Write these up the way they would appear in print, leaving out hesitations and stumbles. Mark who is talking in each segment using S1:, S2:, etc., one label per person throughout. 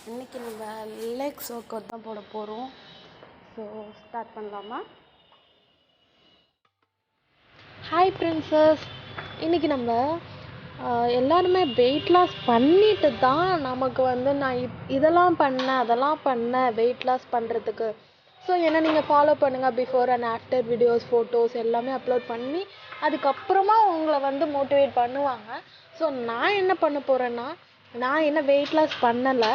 S1: இன்றைக்கி நம்ம Lex work out தான் போட போகிறோம். ஸோ ஸ்டார்ட் பண்ணலாமா? ஹாய் பிரின்சஸ், இன்றைக்கி நம்ம எல்லாருமே வெயிட் லாஸ் பண்ணிட்டு தான் நமக்கு நான் இதெல்லாம் பண்ணேன் அதெல்லாம் பண்ணேன் வெயிட் லாஸ் பண்ணுறதுக்கு. ஸோ என்ன நீங்கள் ஃபாலோ பண்ணுங்கள். Before and after videos, photos எல்லாமே அப்லோட் பண்ணி அதுக்கப்புறமா உங்களை மோட்டிவேட் பண்ணுவாங்க. ஸோ நான் என்ன பண்ண போகிறேன்னா, நான் என்ன வெயிட் லாஸ் பண்ணலை.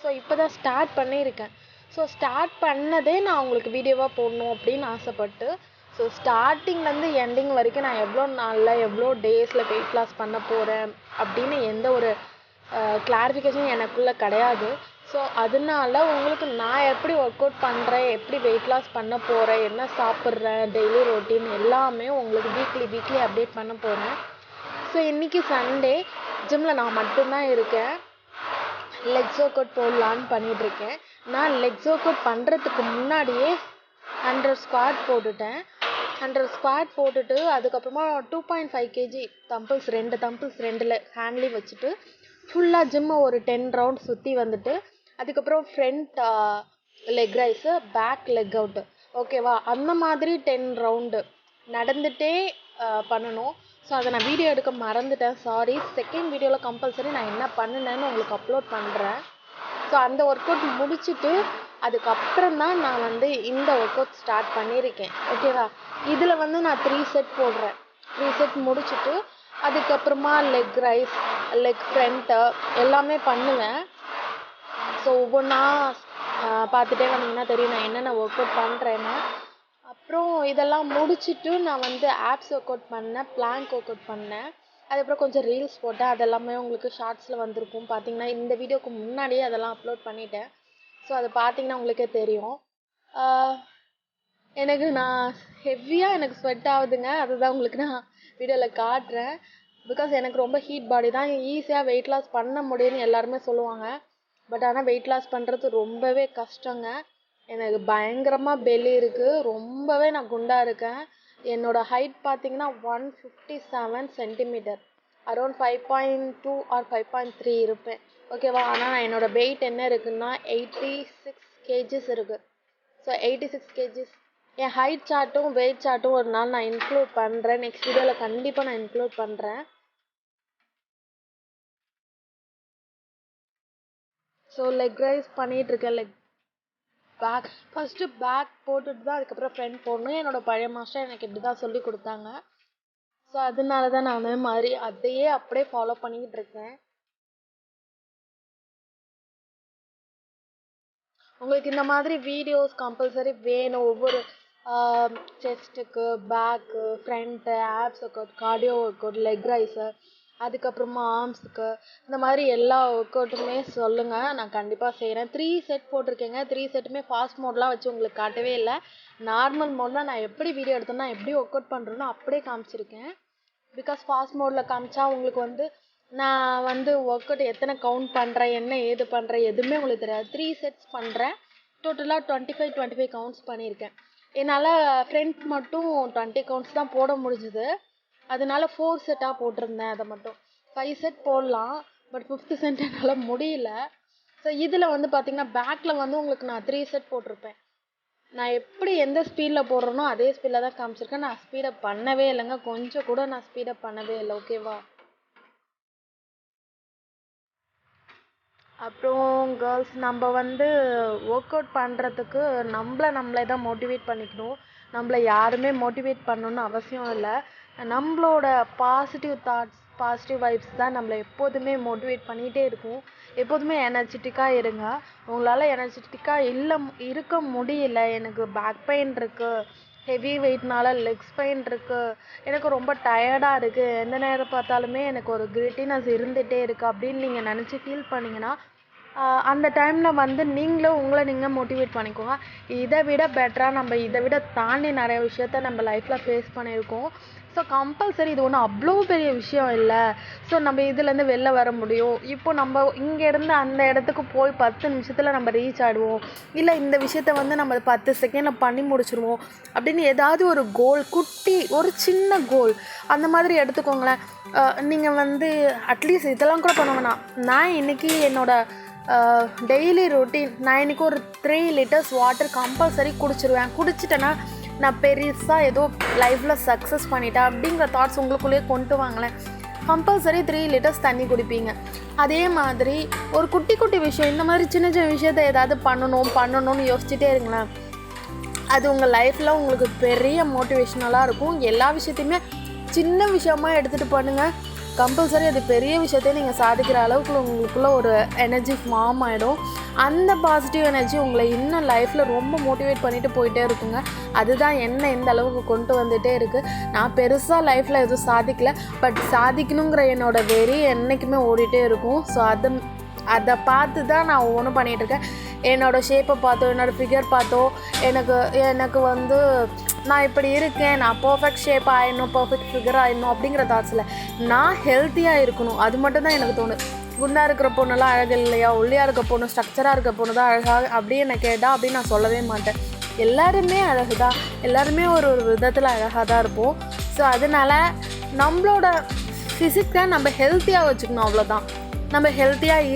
S1: ஸோ இப்போ தான் ஸ்டார்ட் பண்ணியிருக்கேன். ஸோ ஸ்டார்ட் பண்ணதே நான் உங்களுக்கு வீடியோவாக போடணும் அப்படின்னு ஆசைப்பட்டு, ஸோ ஸ்டார்டிங்லேருந்து எண்டிங் வரைக்கும் நான் எவ்வளோ நாளில் எவ்வளோ டேஸில் வெயிட் லாஸ் பண்ண போகிறேன் அப்படின்னு எந்த ஒரு கிளாரிஃபிகேஷன் எனக்குள்ளே கிடையாது. ஸோ அதனால உங்களுக்கு நான் எப்படி ஒர்க் அவுட் பண்ணுறேன், எப்படி வெயிட் லாஸ் பண்ண போகிறேன், என்ன சாப்பிட்றேன், டெய்லி ரொட்டீன் எல்லாமே உங்களுக்கு வீக்லி அப்டேட் பண்ண போகிறேன். ஸோ இன்றைக்கி சண்டே, ஜிம்மில் நான் மட்டும்தான் இருக்கேன். லெக்ஸ் ஒர்க் அவுட் போடலான்னு பண்ணிகிட்ருக்கேன். நான் லெக்ஸ் ஒர்க் அவுட் பண்ணுறதுக்கு முன்னாடியே 100 ஸ்குவாட் போட்டுட்டேன். 100 ஸ்குவாட் போட்டுட்டு அதுக்கப்புறமா 2.5 kg தம்பிள்ஸ், 2 தம்பிள்ஸ் 2 ஹேண்ட்லேயும் வச்சுட்டு ஃபுல்லாக ஜிம்மை ஒரு 10 ரவுண்ட் சுற்றி வந்துட்டு அதுக்கப்புறம் front leg raise, back leg out, ஓகேவா? அந்த மாதிரி 10 ரவுண்டு நடந்துகிட்டே பண்ணணும். ஸோ அதை நான் வீடியோ எடுக்க மறந்துட்டேன், சாரி. செகண்ட் வீடியோவில் கம்பல்சரி நான் என்ன பண்ணினேன்னு உங்களுக்கு அப்லோட் பண்ணுறேன். ஸோ அந்த ஒர்க் அவுட் முடிச்சுட்டு அதுக்கப்புறம் தான் நான் இந்த ஒர்க் அவுட் ஸ்டார்ட் பண்ணியிருக்கேன், ஓகேவா? இதில் நான் 3 செட் போடுறேன். 3 செட் முடிச்சுட்டு அதுக்கப்புறமா லெக் ரைஸ், லெக் ஃப்ரண்ட்டு எல்லாமே பண்ணுவேன். ஸோ ஒவ்வொன்றா பார்த்துட்டே வந்தீங்கன்னா தெரியும் நான் என்னென்ன ஒர்க் அவுட் பண்ணுறேன்னு. அப்புறம் இதெல்லாம் முடிச்சுட்டு நான் ஆப்ஸ் ஒர்க் அவுட் பண்ணேன், பிளாங்க் ஒர்க் அவுட் பண்ணேன். அதுக்கப்புறம் கொஞ்சம் ரீல்ஸ் போட்டேன். அதெல்லாமே உங்களுக்கு ஷார்ட்ஸில் வந்திருக்கும். பார்த்தீங்கன்னா இந்த வீடியோக்கு முன்னாடியே அதெல்லாம் அப்லோட் பண்ணிட்டேன். ஸோ அதை பார்த்தீங்கன்னா உங்களுக்கே தெரியும். நான் ஹெவியாக எனக்கு ஸ்வெட் ஆகுதுங்க. அதுதான் உங்களுக்கு நான் வீடியோவில் காட்டுறேன். பிகாஸ் எனக்கு ரொம்ப ஹீட் பாடி தான். ஈஸியாக வெயிட் லாஸ் பண்ண முடியும்னு எல்லாருமே சொல்லுவாங்க. பட் ஆனால் வெயிட் லாஸ் பண்ணுறது ரொம்பவே கஷ்டங்க. எனக்கு பயங்கரமாக பெல்லி இருக்குது, ரொம்பவே நான் குண்டாக இருக்கேன். என்னோடய ஹைட் பார்த்தீங்கன்னா 157 சென்டிமீட்டர், அரௌண்ட் 5.2 ஆர் 5.3 இருப்பேன், ஓகேவா? ஆனால் நான் என்னோடய வெயிட் என்ன இருக்குன்னா 86 kgs இருக்குது. So 86 kgs. என் ஹைட் சார்ட்டும் வெயிட் சார்ட்டும் ஒரு நாள் நான் இன்க்ளூட் பண்ணுறேன். நெக்ஸ்ட் வீடியோவில் கண்டிப்பாக நான் இன்க்ளூட் பண்ணுறேன். ஸோ லெக் ரைஸ் பண்ணிகிட்ருக்கேன். ஃபஸ்ட்டு பேக் போட்டுட்டு தான் அதுக்கப்புறம் ஃப்ரண்ட் போடணும். என்னோடய பழைய மாஸ்டர் எனக்கு இப்படி தான் சொல்லி கொடுத்தாங்க. ஸோ அதனால தான் நான் அதே மாதிரி அதையே அப்படியே ஃபாலோ பண்ணிக்கிட்டு இருக்கேன். உங்களுக்கு இந்த மாதிரி வீடியோஸ் கம்பல்சரி வேணும். ஒவ்வொரு செஸ்ட்டுக்கு, back, front, abs workout, cardio workout, leg raise, அதுக்கப்புறமா ஆர்ம்ஸுக்கு, இந்த மாதிரி எல்லா ஒர்க் அவுட்டுமே சொல்லுங்கள், நான் கண்டிப்பாக செய்கிறேன். 3 செட் போட்டிருக்கேங்க. 3 செட்டுமே ஃபாஸ்ட் மோட்லாம் வச்சு உங்களுக்கு காட்டவே இல்லை. நார்மல் மோடில் நான் எப்படி வீடியோ எடுத்தேன்னா எப்படி ஒர்க் அவுட் பண்ணுறேனோ அப்படியே காமிச்சிருக்கேன். பிகாஸ் ஃபாஸ்ட் மோடில் காமிச்சா உங்களுக்கு நான் ஒர்க் அவுட் எத்தனை கவுண்ட் பண்ணுறேன், என்ன ஏது பண்ணுறேன் எதுவுமே உங்களுக்கு தெரியாது. 3 செட்ஸ் பண்ணுறேன். டோட்டலாக 25 கவுண்ட்ஸ் பண்ணியிருக்கேன். என்னால் ஃப்ரண்ட் மட்டும் 20 கவுண்ட்ஸ் தான் போட முடிஞ்சுது. அதனால 4 செட்டாக போட்டிருந்தேன். அதை மட்டும் 5 செட் போடலாம், பட் 5th செட் என்னால் முடியல. ஸோ இதில் பார்த்தீங்கன்னா பேக்கில் உங்களுக்கு நான் 3 செட் போட்டிருப்பேன். நான் எப்படி எந்த ஸ்பீடில் போடுறேனோ அதே ஸ்பீடில் தான் காமிச்சிருக்கேன். நான் ஸ்பீடப் பண்ணவே இல்லைங்க, கொஞ்சம் கூட நான் ஸ்பீடப் பண்ணவே இல்லை, ஓகேவா? அப்புறம் கேர்ள்ஸ், நம்ம ஒர்க் அவுட் பண்ணுறதுக்கு நம்மளே தான் மோட்டிவேட் பண்ணிக்கணும். நம்மளை யாருமே மோட்டிவேட் பண்ணணுன்னு அவசியம் இல்லை. நம்மளோட பாசிட்டிவ் தாட்ஸ், பாசிட்டிவ் வைப்ஸ் தான் நம்மளை எப்போதுமே மோட்டிவேட் பண்ணிகிட்டே இருக்கும். எப்போதுமே எனர்ஜெட்டிக்காக இருங்க. உங்களால் எனர்ஜெட்டிக்காக இருக்க முடியல, எனக்கு பேக் பெயின் இருக்குது, ஹெவி வெயிட்னால லெக்ஸ் பெயின் இருக்குது, எனக்கு ரொம்ப டயர்டாக இருக்குது, எந்த நேரம் பார்த்தாலுமே எனக்கு ஒரு கிரிட்டினஸ் இருந்துகிட்டே இருக்குது அப்படின்னு நீங்கள் நினச்சி ஃபீல் பண்ணிங்கன்னா அந்த டைமில் நீங்களும் உங்களை நீங்கள் மோட்டிவேட் பண்ணிக்கோங்க. இதை விட பெட்டராக நம்ம இதை விட தாண்டி நிறைய விஷயத்த நம்ம லைஃப்பில் ஃபேஸ் பண்ணியிருக்கோம். ஸோ கம்பல்சரி இது ஒன்றும் அவ்வளோ பெரிய விஷயம் இல்லை. ஸோ நம்ம இதுலேருந்து வெளில வர முடியும். இப்போ நம்ம இங்கேருந்து அந்த இடத்துக்கு போய் 10 நிமிஷத்தில் நம்ம ரீச் ஆகிடுவோம், இல்லை இந்த விஷயத்த நம்ம 10 செகண்டில் பண்ணி முடிச்சிடுவோம் அப்படின்னு ஏதாவது ஒரு கோல், குட்டி ஒரு சின்ன கோல் அந்த மாதிரி எடுத்துக்கோங்களேன். நீங்கள் அட்லீஸ்ட் இதெல்லாம் கூட பண்ண வேணாம். நான் இன்றைக்கி என்னோடய டெய்லி ரொட்டீன் நான் இன்றைக்கி ஒரு 3 liters வாட்டர் கம்பல்சரி குடிச்சிருவேன். குடிச்சிட்டேன்னா நான் பெருசாக ஏதோ லைஃப்பில் சக்ஸஸ் பண்ணிட்டேன் அப்படிங்கிற தாட்ஸ் உங்களுக்குள்ளேயே கொண்டு வாங்களேன். கம்பல்சரி 3 liters தண்ணி குடிப்பீங்க. அதே மாதிரி ஒரு குட்டி குட்டி விஷயம், இந்த மாதிரி சின்ன சின்ன விஷயத்தை ஏதாவது பண்ணணும்னு யோசிச்சுட்டே இருங்களேன். அது உங்கள் லைஃப்பில் உங்களுக்கு பெரிய மோட்டிவேஷ்னலாக இருக்கும். எல்லா விஷயத்தையுமே சின்ன விஷயமாக எடுத்துகிட்டு பண்ணுங்கள். கம்பல்சரி அது பெரிய விஷயத்தையும் நீங்கள் சாதிக்கிற அளவுக்கு உங்களுக்குள்ள ஒரு எனர்ஜி ஃபார்ம் ஆகிடும். அந்த பாசிட்டிவ் எனர்ஜி உங்களை இன்னும் லைஃப்பில் ரொம்ப மோட்டிவேட் பண்ணிட்டு போயிட்டே இருக்குங்க. அதுதான் என்ன இந்த அளவுக்கு கொண்டு வந்துகிட்டே இருக்குது. நான் பெருசாக லைஃப்பில் எதுவும் சாதிக்கலை, பட் சாதிக்கணுங்கிற என்னோடய வெறி என்றைக்குமே ஓடிட்டே இருக்கும். ஸோ அதை பார்த்து தான் நான் ஒவ்வொன்றும் பண்ணிகிட்ருக்கேன். என்னோடய ஷேப்பை பார்த்தோ, என்னோடய ஃபிகர் பார்த்தோ எனக்கு வந்து நான் இப்படி இருக்கேன், நான் பர்ஃபெக்ட் ஷேப் ஆகிடணும், பர்ஃபெக்ட் ஃபிகர் ஆகிடணும் அப்படிங்கிற தாட்ஸில் நான் ஹெல்த்தியாக இருக்கணும். அது மட்டும் தான் எனக்கு தோணும். குண்டாக இருக்கிற பொண்ணெல்லாம் அழகு இல்லையா, ஒல்லியாக இருக்க பொண்ணு, ஸ்ட்ரக்சராக இருக்க பொண்ணு தான் அழகாக அப்படி என்ன கேட்டால் அப்படின்னு நான் சொல்லவே மாட்டேன். எல்லாருமே அழகு தான், எல்லாருமே ஒரு விதத்தில் அழகாக தான் இருப்போம். ஸோ அதனால் நம்மளோட ஃபிசிக்கை நம்ம ஹெல்த்தியாக வச்சுக்கணும், அவ்வளோதான். நம்ம ஹெல்த்தியாக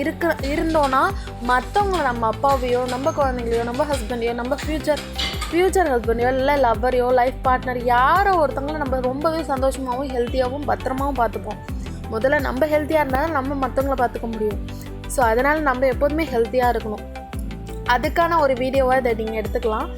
S1: இருந்தோன்னா மற்றவங்கள, நம்ம அப்பாவையோ, நம்ம குழந்தைங்களையோ, நம்ம ஹஸ்பண்டையோ, நம்ம ஃப்யூச்சர் ஹஸ்பண்டையோ, இல்லை லவ்வரையோ, லைஃப் பார்ட்னர் யாரோ ஒருத்தவங்கள நம்ம ரொம்பவே சந்தோஷமாகவும் ஹெல்த்தியாகவும் பத்திரமாகவும் பார்த்துப்போம். முதல்ல நம்ம ஹெல்த்தியாக இருந்தாலும் நம்ம மற்றவங்கள பார்த்துக்க முடியும். ஸோ அதனால் நம்ம எப்போதுமே ஹெல்த்தியாக இருக்கணும். அதுக்கான ஒரு வீடியோவை இதை நீங்கள் எடுத்துக்கலாம்.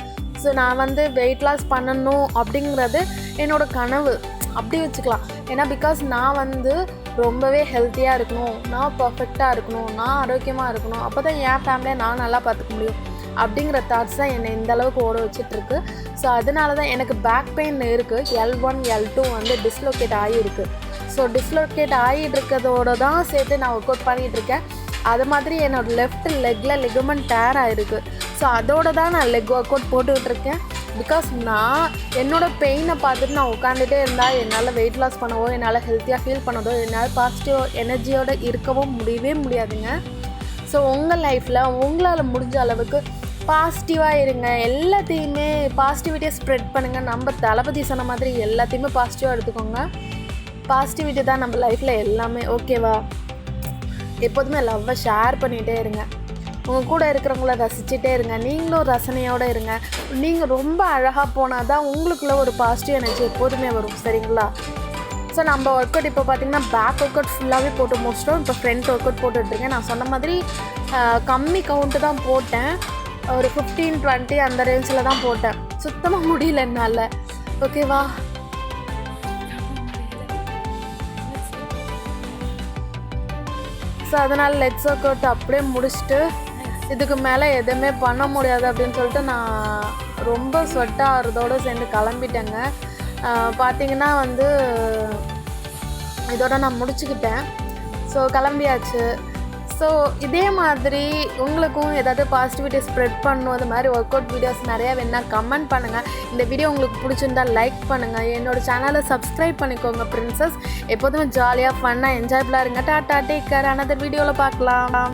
S1: ஸோ நான் வந்து வெயிட் லாஸ் பண்ணணும் அப்படிங்கிறது என்னோடய கனவு அப்படி வச்சுக்கலாம். ஏன்னா பிகாஸ் நான் வந்து ரொம்பவே ஹெல்த்தியாக இருக்கணும், நான் பர்ஃபெக்டாக இருக்கணும், நான் ஆரோக்கியமாக இருக்கணும், அப்போ தான் என் ஃபேமிலியை நான் நல்லா பார்த்துக்க முடியும் அப்படிங்கிற தாட்ஸ் தான் என்னை இந்த அளவுக்கு ஓட வச்சிட்ருக்கு. ஸோ அதனால தான் எனக்கு பேக் பெயின் இருக்குது. L1 L2 வந்து டிஸ்லோகேட் ஆகியிருக்கு. ஸோ டிஸ்லோகேட் ஆகிட்டு இருக்கிறதோடு தான் சேர்த்து நான் ஒர்க் அவுட் பண்ணிகிட்ருக்கேன். அது மாதிரி என்னோடய லெஃப்ட் லெக்கில் லிகமெண்ட் டேர் ஆகிருக்கு. ஸோ அதோடு தான் நான் லெக் ஒர்க் அவுட் போட்டுக்கிட்டுருக்கேன். பிகாஸ் நான் என்னோடய பெயினை பார்த்துட்டு நான் உட்காந்துட்டே இருந்தால் என்னால் வெயிட் லாஸ் பண்ணவோ, என்னால் ஹெல்த்தியாக ஃபீல் பண்ணதோ, என்னால் பாசிட்டிவ் எனர்ஜியோடு இருக்கவும் முடியவே முடியாதுங்க. ஸோ உங்கள் லைஃப்பில் உங்களால் முடிஞ்ச அளவுக்கு பாசிட்டிவாக இருங்க. எல்லாத்தையுமே பாசிட்டிவிட்டியை ஸ்ப்ரெட் பண்ணுங்கள். நம்ம தளபதி சொன்ன மாதிரி எல்லாத்தையுமே பாசிட்டிவாக எடுத்துக்கோங்க. பாசிட்டிவிட்டி தான் நம்ம லைஃப்பில் எல்லாமே. ஓகேவா? எப்போதுமே லவ்வை ஷேர் பண்ணிகிட்டே இருங்க. உங்கள் கூட இருக்கிறவங்கள ரசிச்சுட்டே இருங்க. நீங்களும் ரசனையோடு இருங்க. நீங்கள் ரொம்ப அழகாக போனால் தான் உங்களுக்குள்ள ஒரு பாசிட்டிவ் எனர்ஜி எப்போதுமே வரும். சரிங்களா? ஸோ நம்ம ஒர்க் அவுட் இப்போ பார்த்திங்கன்னா பேக் ஒர்க் அவுட் ஃபுல்லாகவே போட்டு முடிச்சிட்டோம். இப்போ ஃப்ரண்ட் ஒர்க் அவுட் போட்டுட்ருக்கேன். நான் சொன்ன மாதிரி கம்மி கவுண்ட்டு தான் போட்டேன். ஒரு 15-20 அந்த ரேஞ்சில் தான் போட்டேன். சுத்தமாக முடியல என்னால். ஓகேவா? ஸோ அதனால் லெக்ஸ் ஒர்க் அவுட் அப்படியே முடிச்சுட்டு இதுக்கு மேலே எதுவுமே பண்ண முடியாது அப்படின்னு சொல்லிட்டு நான் ரொம்ப ஸ்வெட் ஆகிறதோடு சேர்ந்து கிளம்பிட்டேங்க. பார்த்திங்கன்னா வந்து இதோட நான் முடிச்சுக்கிட்டேன். ஸோ கிளம்பியாச்சு. ஸோ இதே மாதிரி உங்களுக்கும் ஏதாவது பாசிட்டிவிட்டி ஸ்ப்ரெட் பண்ணணும், அது மாதிரி ஒர்க் அவுட் வீடியோஸ் நிறையா வேணால் கமெண்ட் பண்ணுங்கள். இந்த வீடியோ உங்களுக்கு பிடிச்சிருந்தால் லைக் பண்ணுங்கள். என்னோடய சேனலை சப்ஸ்கிரைப் பண்ணிக்கோங்க பிரின்சஸ். எப்போதுமே ஜாலியாக ஃபன்னாக என்ஜாய்ஃபுல்லாக இருங்க. Tata, take care. அனதர் வீடியோவில் பார்க்கலாம்.